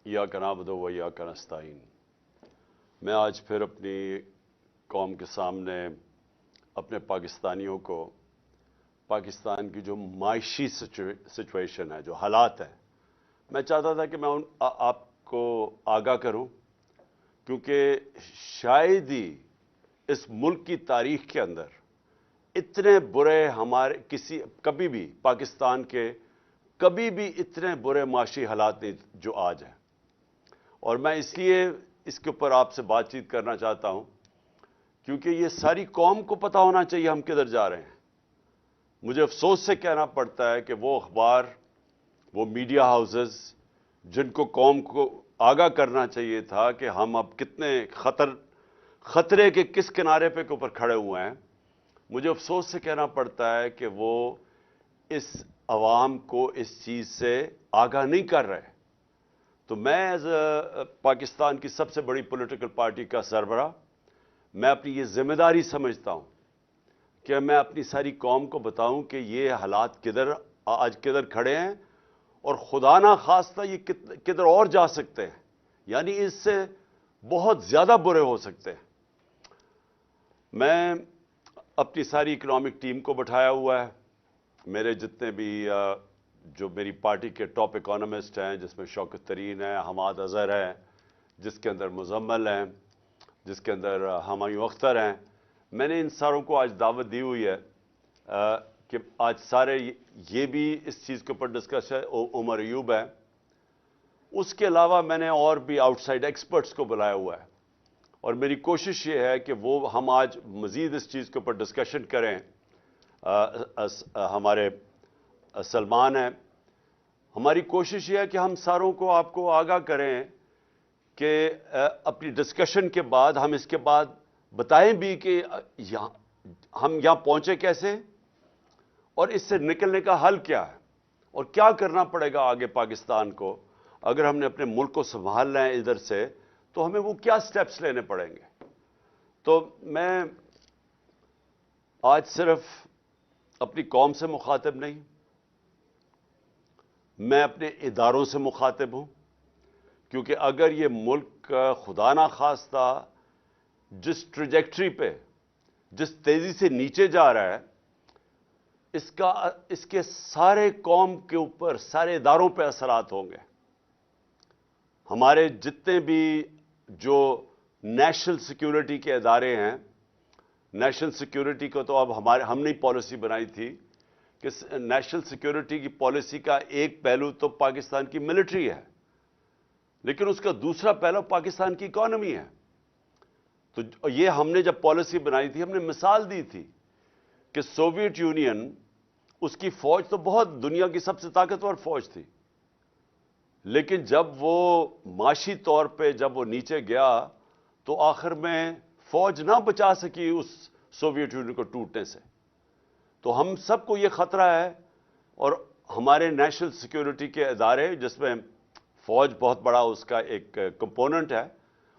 इय्याका नअबुदु व इय्याका नस्तईन। मैं आज फिर अपनी कौम के सामने अपने पाकिस्तानियों को पाकिस्तान की जो माशी सिचुएशन है, जो हालात हैं, मैं चाहता था कि मैं आपको आगाह करूं, क्योंकि शायद ही इस मुल्क की तारीख के अंदर इतने बुरे कभी भी पाकिस्तान के कभी भी इतने बुरे माशी हालात नहीं जो आज हैं। और मैं इसलिए इसके ऊपर आपसे बातचीत करना चाहता हूं क्योंकि ये सारी कौम को पता होना चाहिए हम किधर जा रहे हैं। मुझे अफसोस से कहना पड़ता है कि वो अखबार, वो मीडिया हाउसेस जिनको कौम को आगाह करना चाहिए था कि हम अब कितने खतरे के किस किनारे पे के ऊपर खड़े हुए हैं, मुझे अफसोस से कहना पड़ता है कि वो इस अवाम को इस चीज़ से आगाह नहीं कर रहे। तो मैं एज पाकिस्तान की सबसे बड़ी पॉलिटिकल पार्टी का सरबराह, मैं अपनी ये जिम्मेदारी समझता हूं कि मैं अपनी सारी कौम को बताऊं कि ये हालात आज किधर खड़े हैं और खुदा ना खास्ता ये किधर और जा सकते हैं, यानी इससे बहुत ज़्यादा बुरे हो सकते हैं। मैं अपनी सारी इकोनॉमिक टीम को बैठाया हुआ है, मेरे जितने भी जो मेरी पार्टी के टॉप इकोनॉमिस्ट हैं, जिसमें शौकत तरीन है, हमाद अजहर है, जिसके अंदर मुजम्मल हैं, जिसके अंदर हमायूं अख्तर हैं, मैंने इन सारों को आज दावत दी हुई है कि आज सारे ये भी इस चीज़ के ऊपर डिस्कस है। उमर अयूब है, उसके अलावा मैंने और भी आउटसाइड एक्सपर्ट्स को बुलाया हुआ है और मेरी कोशिश ये है कि वो हम आज मज़ीद इस चीज़ के ऊपर डिस्कशन करें। हमारे सलमान है, हमारी कोशिश ये है कि हम सारों को आपको आगाह करें कि अपनी डिस्कशन के बाद हम इसके बाद बताएं भी कि हम यहाँ पहुँचे कैसे और इससे निकलने का हल क्या है और क्या करना पड़ेगा आगे पाकिस्तान को। अगर हमने अपने मुल्क को संभालना है इधर से, तो हमें वो क्या स्टेप्स लेने पड़ेंगे। तो मैं आज सिर्फ अपनी कौम से मुखातिब नहीं, मैं अपने इदारों से मुखातिब हूं, क्योंकि अगर ये मुल्क खुदा ना खास्ता जिस ट्रैजेक्टरी पे, जिस तेजी से नीचे जा रहा है, इसके सारे कौम के ऊपर, सारे इदारों पे असरात होंगे। हमारे जितने भी जो नेशनल सिक्योरिटी के इदारे हैं, नेशनल सिक्योरिटी को तो अब हमने ही पॉलिसी बनाई थी कि नेशनल सिक्योरिटी की पॉलिसी का एक पहलू तो पाकिस्तान की मिलिट्री है, लेकिन उसका दूसरा पहलू पाकिस्तान की इकोनॉमी है। तो ये हमने जब पॉलिसी बनाई थी, हमने मिसाल दी थी कि सोवियत यूनियन, उसकी फौज तो बहुत दुनिया की सबसे ताकतवर फौज थी, लेकिन जब वो माशी तौर पे जब वो नीचे गया तो आखिर में फौज ना बचा सकी उस सोवियत यूनियन को टूटने से। तो हम सबको ये खतरा है और हमारे नेशनल सिक्योरिटी के इदारे, जिसमें फौज बहुत बड़ा उसका एक कंपोनेंट है,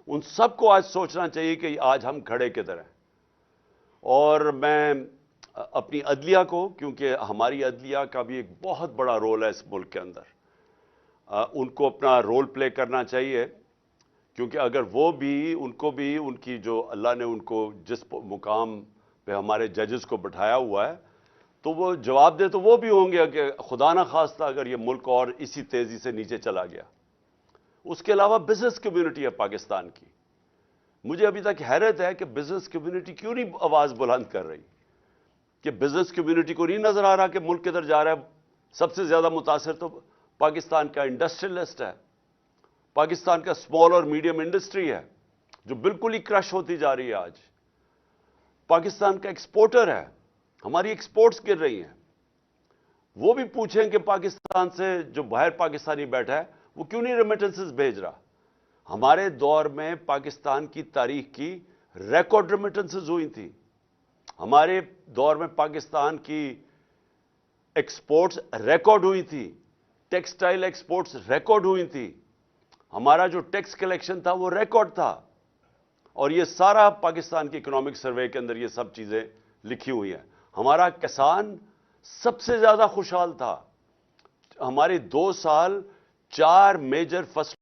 उन सबको आज सोचना चाहिए कि आज हम खड़े किधर हैं। और मैं अपनी अदलिया को, क्योंकि हमारी अदलिया का भी एक बहुत बड़ा रोल है इस मुल्क के अंदर, उनको अपना रोल प्ले करना चाहिए, क्योंकि अगर उनको भी उनकी जो अल्लाह ने उनको जिस मुकाम पे हमारे जजेस को बिठाया हुआ है, तो वो जवाब दे तो वो भी होंगे कि खुदा ना खास्ता अगर ये मुल्क और इसी तेजी से नीचे चला गया। उसके अलावा बिजनेस कम्युनिटी है पाकिस्तान की, मुझे अभी तक हैरत है कि बिजनेस कम्युनिटी क्यों नहीं आवाज बुलंद कर रही, कि बिजनेस कम्युनिटी को नहीं नजर आ रहा कि मुल्क किधर जा रहा है। सबसे ज्यादा मुतासिर तो पाकिस्तान का इंडस्ट्रियलिस्ट है, पाकिस्तान का स्मॉल और मीडियम इंडस्ट्री है जो बिल्कुल ही क्रश होती जा रही है। आज पाकिस्तान का एक्सपोर्टर है, हमारी एक्सपोर्ट्स गिर रही हैं। वो भी पूछें कि पाकिस्तान से जो बाहर पाकिस्तानी बैठा है वो क्यों नहीं रेमिटेंसेस भेज रहा। हमारे दौर में पाकिस्तान की तारीख की रिकॉर्ड रेमिटेंसेस हुई थी, हमारे दौर में पाकिस्तान की एक्सपोर्ट्स रिकॉर्ड हुई थी, टेक्सटाइल एक्सपोर्ट्स रिकॉर्ड हुई थी, हमारा जो टैक्स कलेक्शन था वो रिकॉर्ड था। और ये सारा पाकिस्तान की इकोनॉमिक सर्वे के अंदर ये सब चीजें लिखी हुई हैं। हमारा किसान सबसे ज्यादा खुशहाल था, हमारे 2 साल 4 मेजर फसल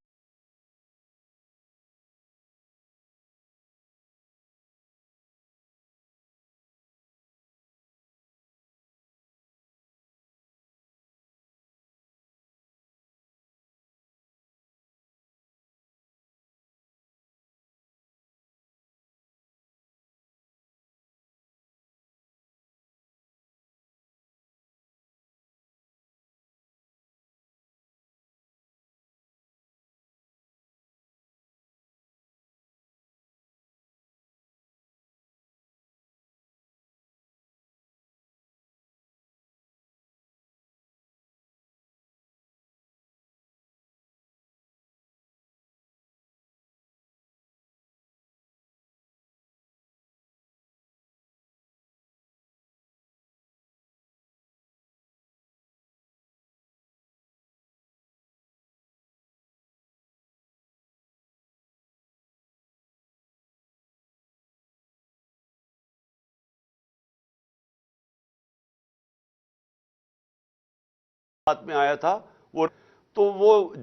हाथ में आया था वो, तो वो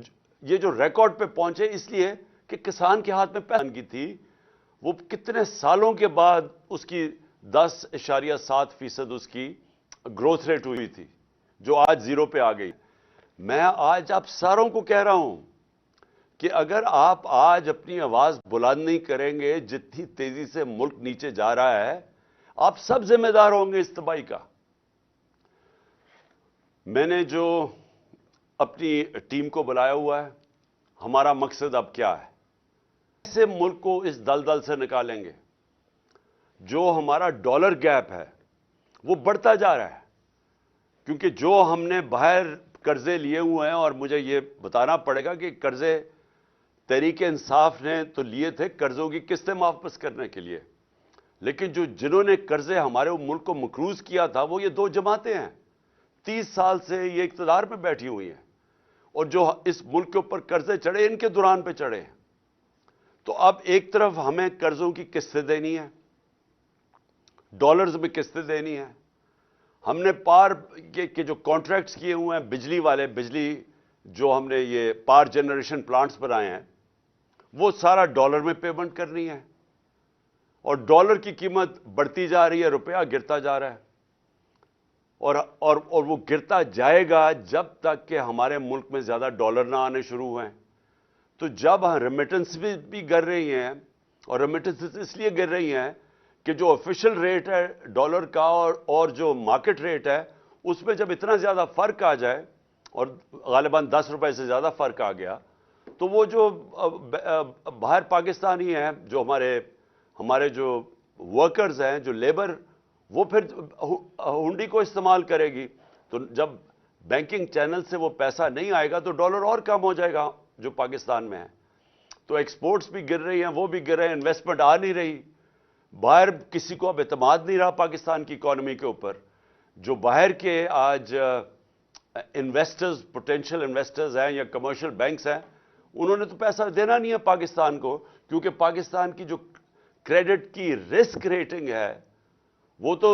ये जो रिकॉर्ड पे पहुंचे इसलिए कि किसान के हाथ में पैसा की थी, वो कितने सालों के बाद उसकी 10.7% उसकी ग्रोथ रेट हुई थी, जो आज 0 पे आ गई। मैं आज आप सारों को कह रहा हूं कि अगर आप आज अपनी आवाज बुलंद नहीं करेंगे, जितनी तेजी से मुल्क नीचे जा रहा है, आप सब जिम्मेदार होंगे इस तबाही का। मैंने जो अपनी टीम को बुलाया हुआ है, हमारा मकसद अब क्या है? कैसे मुल्क को इस दलदल से निकालेंगे? जो हमारा डॉलर गैप है वो बढ़ता जा रहा है, क्योंकि जो हमने बाहर कर्जे लिए हुए हैं, और मुझे ये बताना पड़ेगा कि कर्जे तहरीक इंसाफ ने तो लिए थे कर्जों की किस्तें वापस करने के लिए, लेकिन जिन्होंने कर्जे हमारे मुल्क को मकरूज किया था वो ये 2 जमातें हैं। 30 साल से ये इख्तियार में बैठी हुई हैं, और जो इस मुल्क के ऊपर कर्जे चढ़े इनके दौरान पे चढ़े हैं। तो अब एक तरफ हमें कर्जों की किस्तें देनी है, डॉलर्स में किस्तें देनी है। हमने पार के जो कॉन्ट्रैक्ट्स किए हुए हैं बिजली वाले, बिजली जो हमने ये पावर जनरेशन प्लांट्स बनाए हैं, वो सारा डॉलर में पेमेंट करनी है, और डॉलर की कीमत बढ़ती जा रही है, रुपया गिरता जा रहा है, और वो गिरता जाएगा जब तक कि हमारे मुल्क में ज्यादा डॉलर ना आने शुरू हुए। तो जब रेमिटेंस भी गिर रही हैं, और रेमिटेंस इसलिए गिर रही हैं कि जो ऑफिशियल रेट है डॉलर का और जो मार्केट रेट है उसमें जब इतना ज्यादा फर्क आ जाए, और गालिबन 10 रुपए से ज्यादा फर्क आ गया, तो वो जो बाहर पाकिस्तानी हैं, जो हमारे जो वर्कर्स हैं, जो लेबर, वो फिर हुंडी को इस्तेमाल करेगी। तो जब बैंकिंग चैनल से वो पैसा नहीं आएगा तो डॉलर और कम हो जाएगा जो पाकिस्तान में है। तो एक्सपोर्ट्स भी गिर रही हैं, वो भी गिर रहे हैं, इन्वेस्टमेंट आ नहीं रही, बाहर किसी को अब एतमाद नहीं रहा पाकिस्तान की इकोनॉमी के ऊपर। जो बाहर के आज इन्वेस्टर्स, पोटेंशियल इन्वेस्टर्स हैं या कमर्शियल बैंक्स हैं, उन्होंने तो पैसा देना नहीं है पाकिस्तान को, क्योंकि पाकिस्तान की जो क्रेडिट की रिस्क रेटिंग है वो तो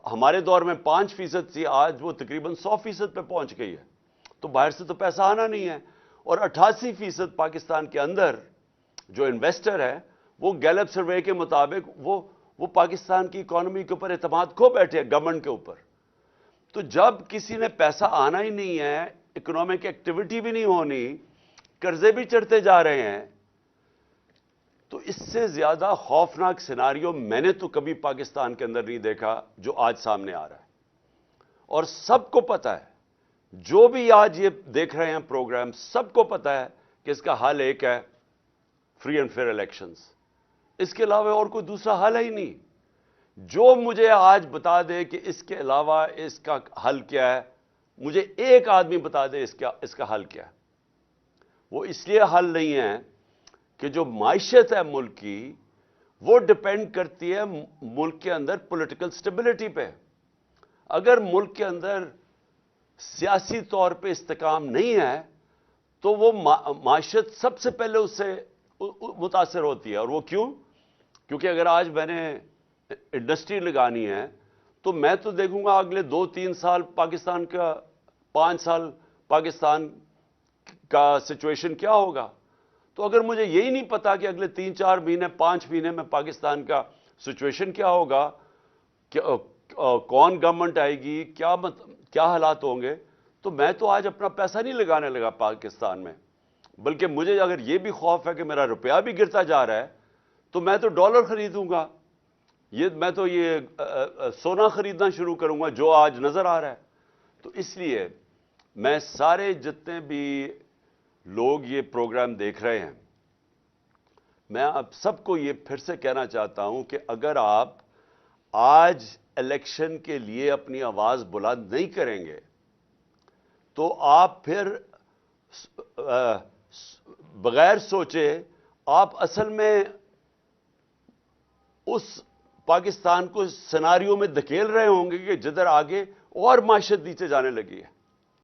हमारे दौर में 5% थी, आज वो तकरीबन 100% पे पहुंच गई है। तो बाहर से तो पैसा आना नहीं है, और 88% पाकिस्तान के अंदर जो इन्वेस्टर है वो गैलप सर्वे के मुताबिक वो पाकिस्तान की इकोनॉमी के ऊपर एतमाद खो बैठे हैं, गवर्नमेंट के ऊपर। तो जब किसी ने पैसा आना ही नहीं है, इकोनॉमिक एक्टिविटी भी नहीं होनी, कर्जे भी चढ़ते जा रहे हैं, तो इससे ज्यादा खौफनाक सिनारियो मैंने तो कभी पाकिस्तान के अंदर नहीं देखा जो आज सामने आ रहा है। और सबको पता है, जो भी आज ये देख रहे हैं प्रोग्राम, सबको पता है कि इसका हल एक है, फ्री एंड फेयर इलेक्शंस। इसके अलावा और कोई दूसरा हल है ही नहीं। जो मुझे आज बता दे कि इसके अलावा इसका हल क्या है, मुझे एक आदमी बता दे इसका हल क्या है। वो इसलिए हल नहीं है कि जो माइशत है मुल्क की, वो डिपेंड करती है मुल्क के अंदर पॉलिटिकल स्टेबिलिटी पे। अगर मुल्क के अंदर सियासी तौर पे इस्तेकाम नहीं है तो वो माइशत सबसे पहले उससे मुतासर होती है। और वो क्यों? क्योंकि अगर आज मैंने इंडस्ट्री लगानी है तो मैं तो देखूंगा अगले 2-3 साल पाकिस्तान का, 5 साल पाकिस्तान का सिचुएशन क्या होगा। तो अगर मुझे यही नहीं पता कि अगले 3-4 महीने, 5 महीने में पाकिस्तान का सिचुएशन क्या होगा, कौन गवर्नमेंट आएगी, क्या हालात होंगे, तो मैं तो आज अपना पैसा नहीं लगाने लगा पाकिस्तान में। बल्कि मुझे अगर यह भी खौफ है कि मेरा रुपया भी गिरता जा रहा है, तो मैं तो डॉलर खरीदूंगा, मैं तो सोना खरीदना शुरू करूंगा जो आज नजर आ रहा है। तो इसलिए मैं सारे जितने भी लोग ये प्रोग्राम देख रहे हैं, मैं आप सबको ये फिर से कहना चाहता हूं कि अगर आप आज इलेक्शन के लिए अपनी आवाज बुलंद नहीं करेंगे तो आप फिर बगैर सोचे आप असल में उस पाकिस्तान को सिनारियों में धकेल रहे होंगे कि जिधर आगे और माशत नीचे जाने लगी है।